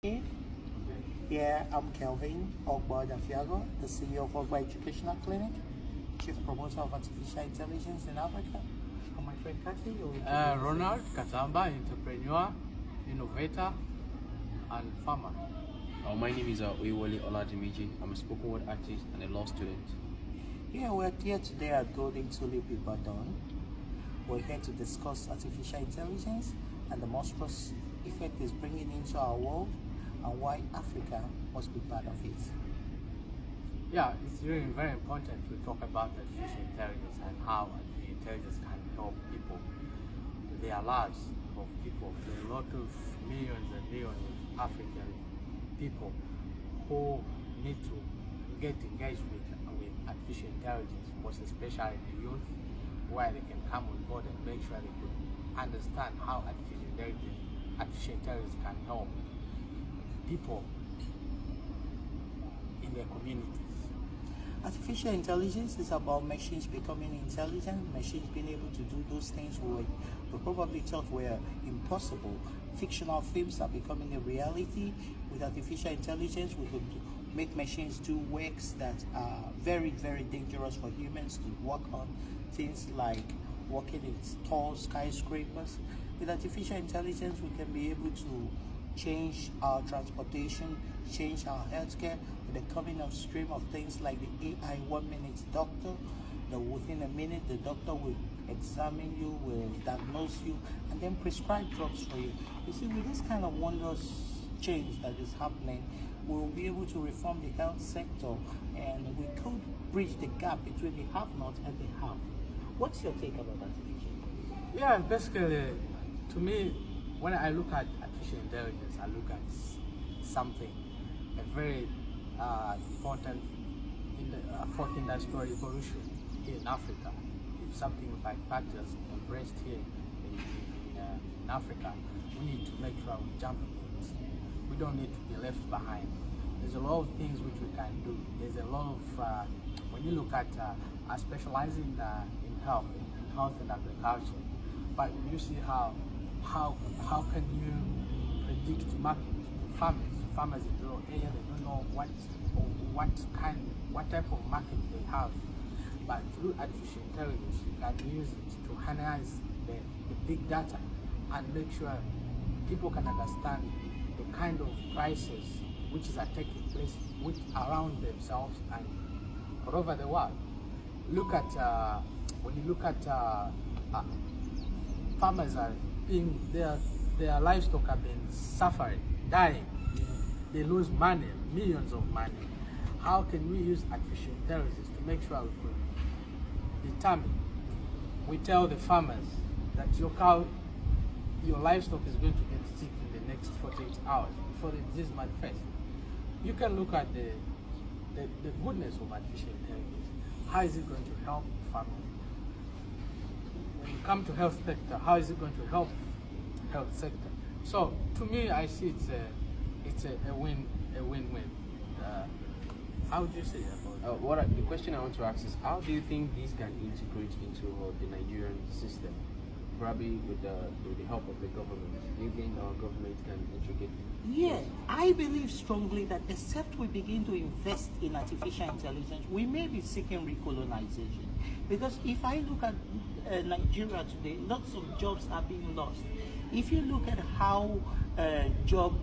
Hey, yeah, I'm Kelvin Ogba-Dafiago, the CEO of Ogba Educational Clinic, Chief Promoter of Artificial Intelligence in Africa. And my friend Kathy, Ronald Katamba, entrepreneur, innovator, and farmer. My name is Oyewole Oladimiji. I'm a spoken word artist and a law student. Yeah, we're here today at Golden Tulip Ibadan. We're here to discuss artificial intelligence and the monstrous effect it's bringing into our world and why Africa must be part of it. Yeah, it's really very important to talk about artificial intelligence and how artificial intelligence can help people. There are lives of people. There are a lot of millions and millions of African people who need to get engaged with artificial intelligence, most especially the youth, where they can come on board and make sure they could understand how artificial intelligence can help people in their communities. Artificial intelligence is about machines becoming intelligent, machines being able to do those things we probably thought were impossible. Fictional films are becoming a reality. With artificial intelligence, we could make machines do works that are very, very dangerous for humans to work on. Things like working in tall skyscrapers. With artificial intelligence, we can be able to change our transportation, change our healthcare, with the coming of stream of things like the AI 1 minute doctor, that within a minute the doctor will examine you, will diagnose you, and then prescribe drugs for you. You see, with this kind of wondrous change that is happening, we'll be able to reform the health sector, and we could bridge the gap between the have-not and the have. What's your take about artificial intelligence? Yeah, basically, to me, when I look at artificial intelligence, I look at something, a very important in the fourth industrial revolution here in Africa. If something like that is embraced here in Africa, we need to make sure we jump on it. We don't need to be left behind. There's a lot of things which we can do. There's a lot of, when you look at specializing in health and agriculture, but you see how can you predict market farmers in rural area, they don't know what type of market they have, but through artificial intelligence you can use it to harness the big data and make sure people can understand the kind of prices which are taking place around themselves and all over the world. Look at when you look at farmers are being their livestock have been suffering, dying. They lose money, millions of money. How can we use artificial intelligence to make sure we could determine? We tell the farmers that your livestock is going to get sick in the next 48 hours before the disease manifests. You can look at the goodness of artificial intelligence. How is it going to help farmers? When you come to health sector, how is it going to help health sector? So to me, I see it's a win-win. How would you say about it? The question I want to ask is, how do you think these can integrate into the Nigerian system? Probably with the help of the government. Do you think our government can integrate? Yeah, I believe strongly that except we begin to invest in artificial intelligence, we may be seeking recolonization. Because if I look at Nigeria today, lots of jobs are being lost. If you look at how job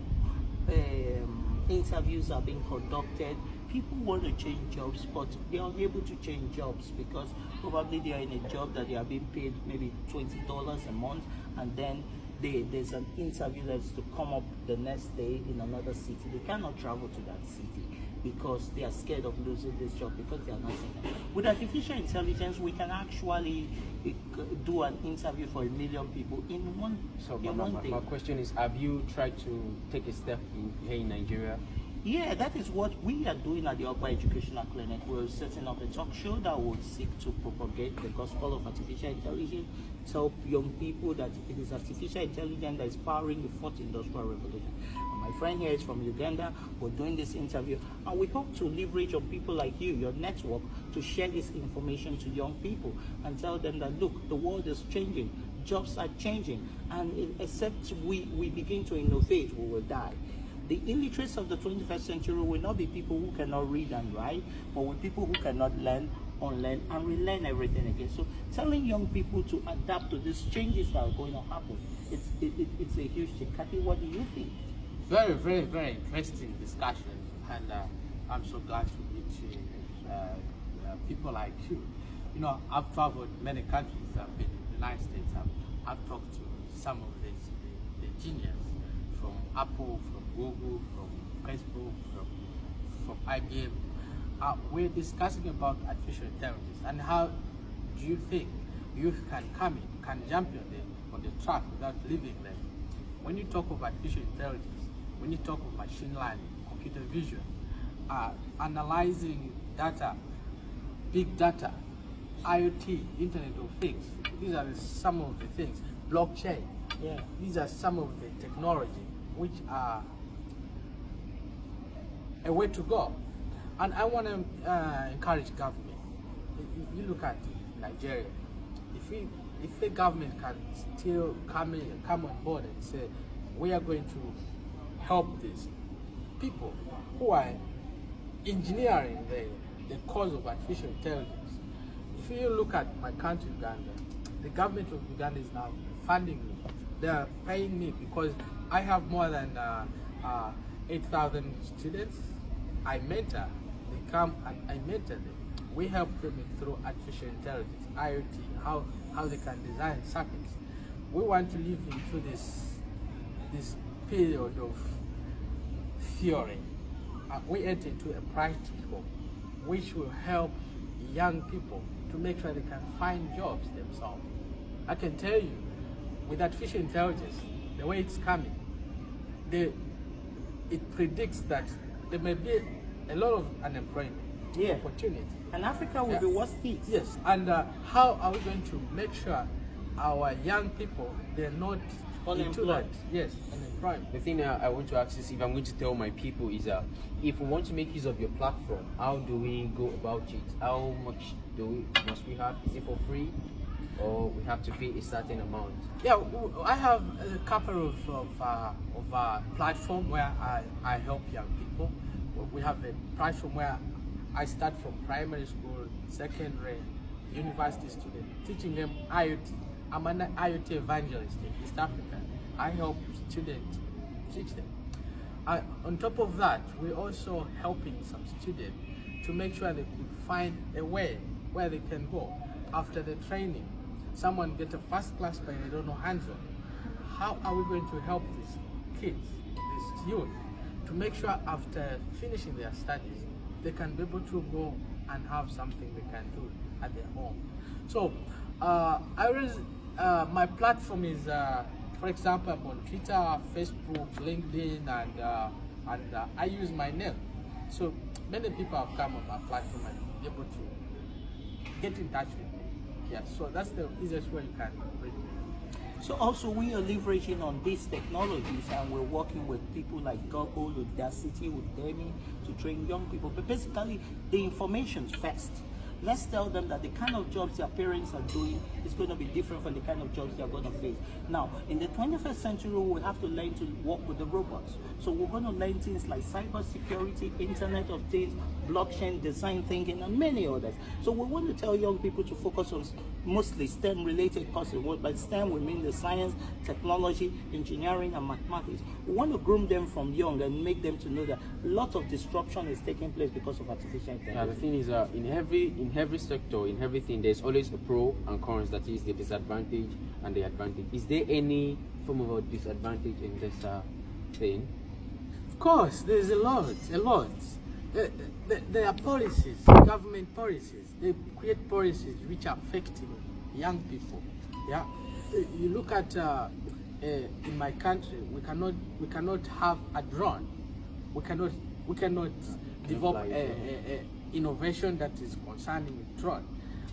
interviews are being conducted, people want to change jobs, but they are unable to change jobs because probably they are in a job that they are being paid maybe $20 a month, and then there's an interview that's to come up the next day in another city. They cannot travel to that city because they are scared of losing this job because they are not seen. With artificial intelligence, we can actually do an interview for 1 million people in one day. My question is, have you tried to take a step here in Nigeria? Yeah, that is what we are doing at the Ogba Educational Clinic. We're setting up a talk show that will seek to propagate the gospel of artificial intelligence, tell young people that it is artificial intelligence that is powering the fourth industrial revolution. And my friend here is from Uganda. We're doing this interview, and we hope to leverage on people like you, your network, to share this information to young people and tell them that, look, the world is changing, jobs are changing, and except we begin to innovate, we will die. The illiterates of the 21st century will not be people who cannot read and write, but with people who cannot learn, unlearn, and relearn everything again. So telling young people to adapt to these changes that are going to happen, it's a huge thing. Kathy, what do you think? Very, very, very interesting discussion, and I'm so glad to meet you, people like you. You know, I've traveled many countries. I've been in the United States. I've talked to some of the genius from Apple, from Google, from Facebook, from IBM. We're discussing about artificial intelligence and how do you think youth can come in, can jump on the track without leaving them. When you talk of artificial intelligence, when you talk of machine learning, computer vision, analyzing data, big data, IoT, Internet of Things, these are some of the things. Blockchain, Yeah. these are some of the technology which are a way to go. And I want to encourage government. You look at Nigeria. If the government can still come on board and say, we are going to help these people who are engineering the cause of artificial intelligence. If you look at my country, Uganda, the government of Uganda is now funding me. They are paying me because I have more than 8,000 students. I mentor. They come and I mentor them. We help them through artificial intelligence, IoT, how they can design circuits. We want to live into this period of theory. We enter into a practical, which will help young people to make sure they can find jobs themselves. I can tell you, with artificial intelligence, the way it's coming, it predicts that there may be a lot of unemployment opportunity. And Africa will be worst hit. Yes, and how are we going to make sure our young people, they're not into that? Yes, unemployment. The thing I want to ask is, if I'm going to tell my people, is if we want to make use of your platform, how do we go about it? How much must we have? Is it for free, or we have to pay a certain amount? Yeah, I have a couple of platform where I help young people. We have a platform where I start from primary school, secondary, university student, teaching them IoT. I'm an IoT evangelist in East Africa. I help students teach them. On top of that, we're also helping some students to make sure they could find a way where they can go after the training. Someone get a first class but they don't know hands-on. How are we going to help these kids, these youth, to make sure after finishing their studies, they can be able to go and have something they can do at their home. So my platform is, for example, I'm on Twitter, Facebook, LinkedIn, and I use my name. So many people have come on my platform and be able to get in touch with me. Yeah, so that's the easiest way you can reach me. So also we are leveraging on these technologies, and we're working with people like Google, Udacity, Udemy to train young people. But basically, the information's first. Let's tell them that the kind of jobs their parents are doing is going to be different from the kind of jobs they're going to face. Now, in the 21st century, we have to learn to work with the robots. So we're going to learn things like cybersecurity, Internet of Things, blockchain, design thinking, and many others. So we want to tell young people to focus on mostly STEM-related courses. By STEM, we mean the science, technology, engineering, and mathematics. We want to groom them from young and make them to know that a lot of disruption is taking place because of artificial intelligence. Yeah, the thing is, in every sector, in everything, there's always a pro and cons. That is the disadvantage and the advantage. Is there any form of a disadvantage in this thing? Of course, there's a lot. There are policies, government policies. They create policies which are affecting young people. Yeah, you look at in my country, we cannot have a drone. We cannot develop a innovation that is concerning with drone.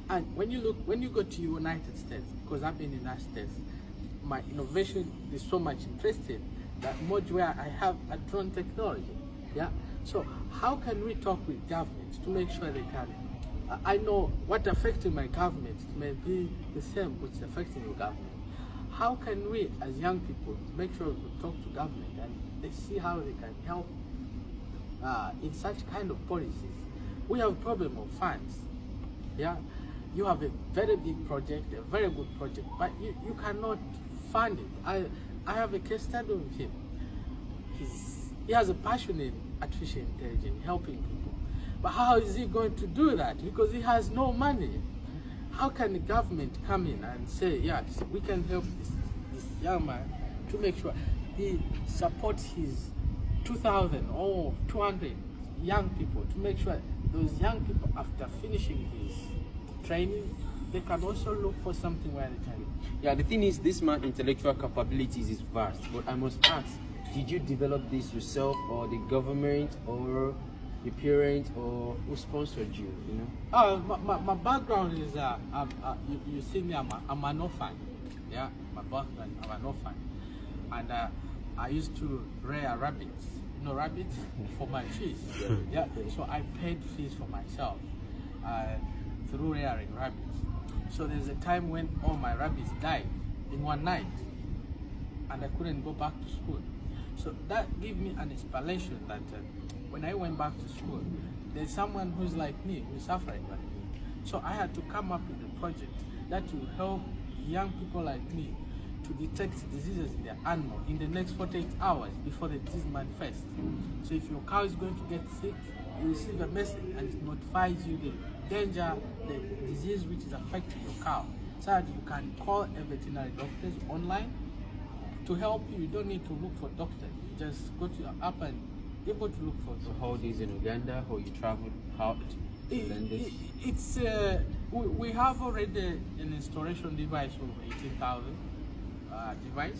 And when you go to United States, because I've been in the United States, my innovation is so much interested that much where I have a drone technology. Yeah. So how can we talk with governments to make sure they can? I know what affecting my government may be the same which is affecting your government. how can we, as young people, make sure we talk to government and they see how they can help in such kind of policies? We have a problem of funds. Yeah, you have a very big project, a very good project, but you cannot fund it. I have a case study with him. He has a passion in artificial intelligence, helping people. But how is he going to do that? Because he has no money. How can the government come in and say, yes, we can help this young man to make sure he supports his 2,000 or 200 young people, to make sure those young people, after finishing his training, they can also look for something where they can. Yeah, the thing is, this man's intellectual capabilities is vast, but I must ask, did you develop this yourself, or the government, or your parents, or who sponsored you, you know? My background is, you see me, I'm an orphan. Yeah, my background, I'm an orphan. And I used to rear rabbits, you know, rabbits for my fees. Yeah, so I paid fees for myself through rearing rabbits. So there's a time when all my rabbits died in one night, and I couldn't go back to school. So that gave me an inspiration that when I went back to school, there's someone who's like me, who's suffering like me. So I had to come up with a project that will help young people like me to detect diseases in their animal in the next 48 hours before the disease manifests. So if your cow is going to get sick, you receive a message and it notifies you the danger, the disease which is affecting your cow, so that you can call a veterinary doctor online to help you. You don't need to look for doctors. You just go to your app and you're able to look for doctors. So how it is in Uganda, how you traveled out to learn this? It's we have already an installation device of 18,000 device,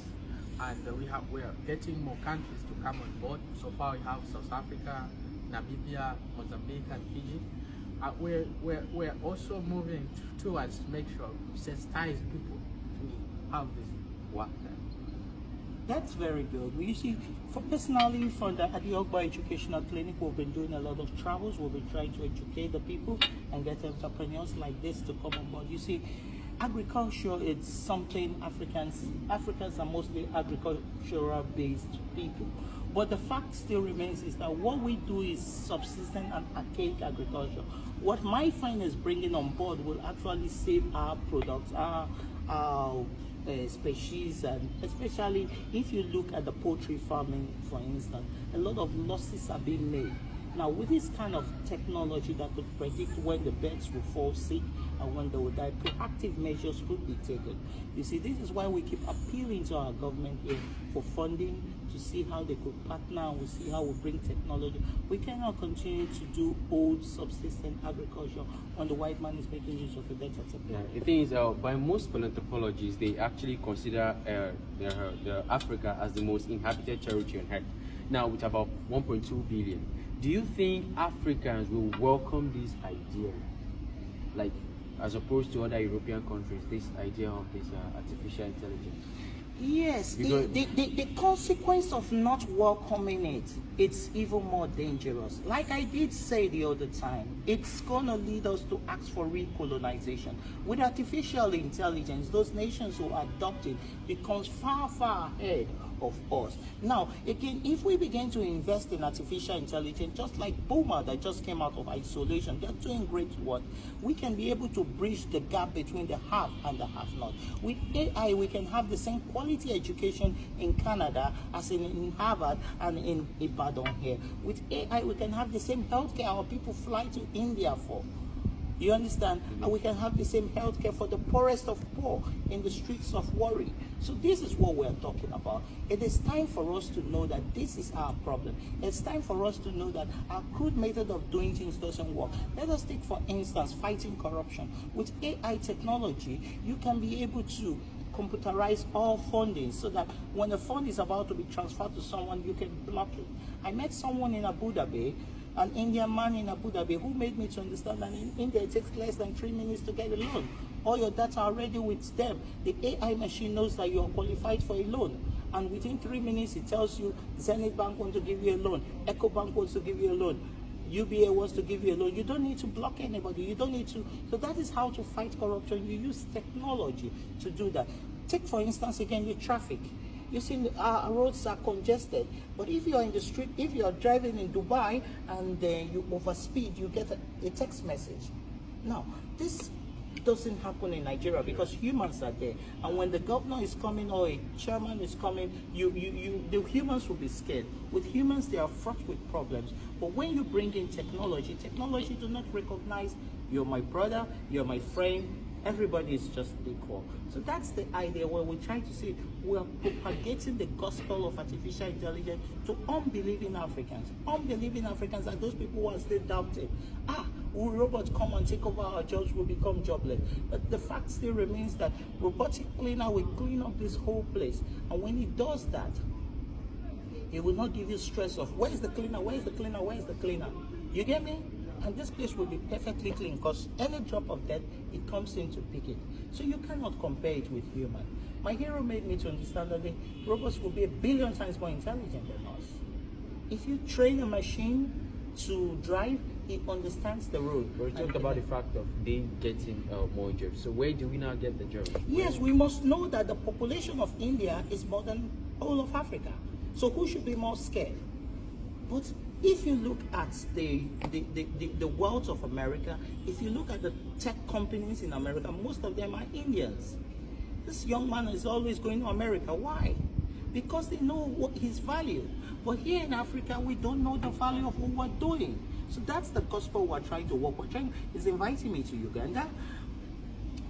and we are getting more countries to come on board. So far we have South Africa, Namibia, Mozambique, and Fiji. We're also moving towards to make sure we sensitize people to have this work done. That's very good. You see, personally, from the Adiogba Educational Clinic, we've been doing a lot of travels. We've been trying to educate the people and get entrepreneurs like this to come on board. You see, agriculture is something Africans are mostly agricultural-based people. But the fact still remains is that what we do is subsistence and archaic agriculture. What my find is bringing on board will actually save our products, our species, and especially if you look at the poultry farming, for instance, a lot of losses are being made. Now, with this kind of technology that could predict when the birds will fall sick and when they will die, proactive measures could be taken. You see, this is why we keep appealing to our government here for funding, to see how they could partner, and we see how we bring technology. We cannot continue to do old subsistence agriculture when the white man is making use of the data technology. Yeah, the thing is, by most paleontologists, they actually consider the Africa as the most inhabited territory on Earth. Now, with about 1.2 billion. Do you think Africans will welcome this idea, like as opposed to other European countries, this idea of this artificial intelligence? Yes, the consequence of not welcoming it, it's even more dangerous. Like I did say the other time, it's going to lead us to ask for recolonization. With artificial intelligence, those nations who adopt it becomes far, far ahead of us. Now, again, if we begin to invest in artificial intelligence, just like Boomer that just came out of isolation, they're doing great work. We can be able to bridge the gap between the have and the have not. With AI, we can have the same quality education in Canada as in Harvard and in Ibadan here. With AI, we can have the same healthcare our people fly to India for. You understand? And we can have the same healthcare for the poorest of poor in the streets of Warri. So this is what we're talking about. It is time for us to know that this is our problem. It's time for us to know that our crude method of doing things doesn't work. Let us take, for instance, fighting corruption. With AI technology, you can be able to computerize all funding so that when a fund is about to be transferred to someone, you can block it. I met someone in Abu Dhabi, an Indian man in Abu Dhabi, who made me to understand that in India it takes less than 3 minutes to get a loan. All your data are already with them. The AI machine knows that you are qualified for a loan. And within 3 minutes, it tells you Zenith Bank wants to give you a loan, Echo Bank wants to give you a loan, UBA wants to give you a loan. You don't need to block anybody. You don't need to. So that is how to fight corruption. You use technology to do that. Take for instance again the traffic. You see, our roads are congested. But if you are in the street, if you are driving in Dubai and you overspeed, you get a text message. Now, this doesn't happen in Nigeria because humans are there. And when the governor is coming or a chairman is coming, the humans will be scared. With humans, they are fraught with problems. But when you bring in technology, technology do not recognize you're my brother, you're my friend. Everybody is just equal. So that's the idea where we're trying to say we are propagating the gospel of artificial intelligence to unbelieving Africans. Unbelieving Africans are those people who are still doubting. Will robots come and take over our jobs, will become jobless? But the fact still remains that robotic cleaner will clean up this whole place. And when it does that, it will not give you stress of where is the cleaner, where is the cleaner, where is the cleaner? You get me? And this place will be perfectly clean because any drop of dirt, it comes in to pick it. So you cannot compare it with human. My hero made me to understand that the robots will be 1 billion times more intelligent than us. If you train a machine to drive, it understands the road. We talked about the fact of they getting more jobs. So where do we now get the jobs? Yes, we must know that the population of India is more than all of Africa. So who should be more scared? But if you look at the wealth of America, if you look at the tech companies in America, most of them are Indians. This young man is always going to America. Why? Because they know what his value. But here in Africa, we don't know the value of what we're doing. So that's the gospel we're trying to work. Is inviting me to Uganda.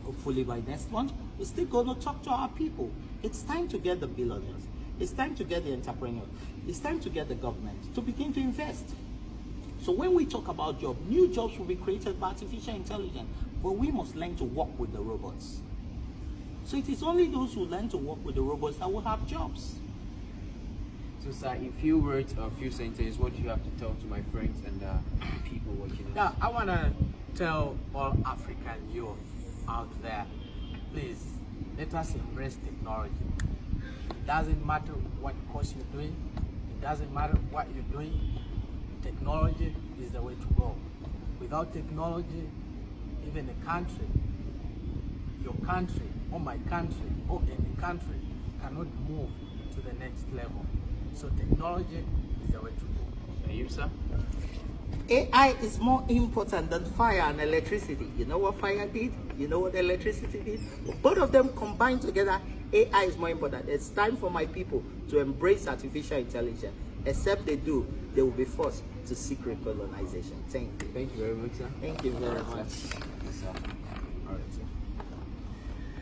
Hopefully by next month, we're still going to talk to our people. It's time to get the billionaires. It's time to get the entrepreneurs. It's time to get the government to begin to invest. So when we talk about jobs, new jobs will be created by artificial intelligence, but we must learn to work with the robots. So it is only those who learn to work with the robots that will have jobs. So, sir, if you wrote a few sentences, what do you have to tell to my friends and people watching us? Yeah, I want to tell all African youth out there, please, let us embrace technology. It doesn't matter what course you're doing. It doesn't matter what you're doing. Technology is the way to go. Without technology, even a country, your country, or my country, or any country cannot move to the next level. So technology is the way to go. And you, sir? AI is more important than fire and electricity. You know what fire did? You know what electricity did? Both of them combined together, AI is more important. It's time for my people to embrace artificial intelligence. Except they do, they will be forced to secret colonization. Thank you. Thank you very much, sir. Thank you very much. Yes, sir.